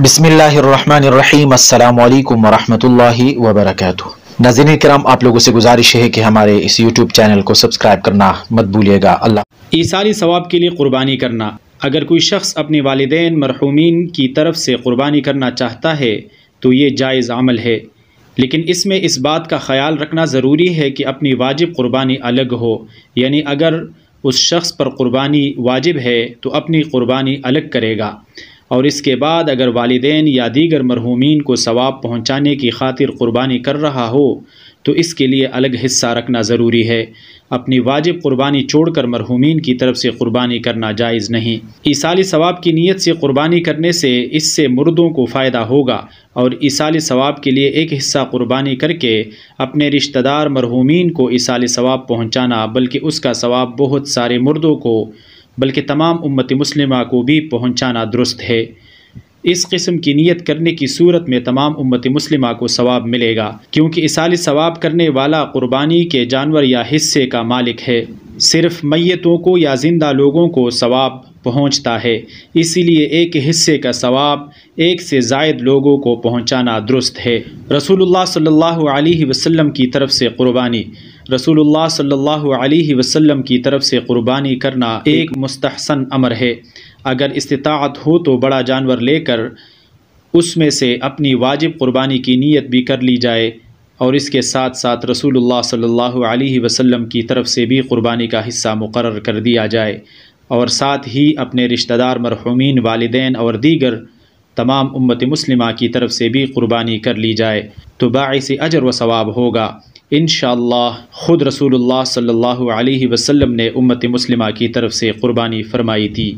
बिस्मिल्लाहिर्रहमानिर्रहीम। अस्सलाम वालेकुम वरहमतुल्लाहि वबरकातुहू। नाज़रीन किराम, आप लोगों से गुजारिश है कि हमारे इस यूट्यूब चैनल को सब्सक्राइब करना मत भूलिएगा। अल्लाह। ईसाली सवाब के लिए क़ुरबानी करना। अगर कोई शख्स अपने वालिदैन मरहूमीन की तरफ से क़ुरबानी करना चाहता है तो ये जायज़ अमल है, लेकिन इसमें इस बात का ख़याल रखना ज़रूरी है कि अपनी वाजिब क़ुरबानी अलग हो। यानी अगर उस शख्स पर क़ुरबानी वाजिब है तो अपनी क़ुरबानी अलग करेगा, और इसके बाद अगर वालिदैन या दीगर मरहूमीन को सवाब पहुँचाने की खातिर क़ुरबानी कर रहा हो तो इसके लिए अलग हिस्सा रखना ज़रूरी है। अपनी वाजिब क़ुरबानी छोड़कर मरहूमीन की तरफ से क़ुरबानी करना जायज़ नहीं। ईसाली सवाब की नीयत से क़ुरबानी करने से इससे मुर्दों को फ़ायदा होगा, और ईसाली सवाब के लिए एक हिस्सा क़ुरबानी करके अपने रिश्तेदार मरहूमीन को ईसाली सवाब पहुँचाना, बल्कि उसका सवाब बहुत सारे मुर्दों को बल्कि तमाम उम्मत मुस्लिमा को भी पहुँचाना दुरुस्त है। इस किस्म की नीयत करने की सूरत में तमाम उम्मत मुस्लिमा को सवाब मिलेगा, क्योंकि इसाली सवाब करने वाला क़ुरबानी के जानवर या हिस्से का मालिक है। सिर्फ़ मैयतों को या ज़िंदा लोगों को सवाब पहुँचता है, इसीलिए एक हिस्से का सवाब एक से ज़ायद लोगों को पहुँचाना दुरुस्त है। रसूलुल्लाह सल्लल्लाहु अलैहि वसल्लम की तरफ से क़ुरबानी। रसूलुल्लाह सल्लल्लाहु अलैहि वसल्लम की तरफ से क़ुरबानी करना एक मुस्तहसन अमर है। अगर इस्तिताअत हो तो बड़ा जानवर लेकर उसमें से अपनी वाजिब क़ुरबानी की नीयत भी कर ली जाए, और इसके साथ साथ रसूलुल्लाह सल्लल्लाहु अलैहि वसल्लम की तरफ से भी क़ुरबानी का हिस्सा मुकर्रर कर दिया जाए, और साथ ही अपने रिश्तेदार मरहूमीन, वालिदैन और दीगर तमाम उम्मत मुस्लिमा की तरफ से भी क़ुरबानी कर ली जाए तो बाइस अजर व सवाब होगा इंशाअल्लाह। ख़ुद रसूलुल्लाह सल्लल्लाहु अलैहि वसल्लम ने उम्मत मुस्लिमा की तरफ से क़ुरबानी फरमाई थी।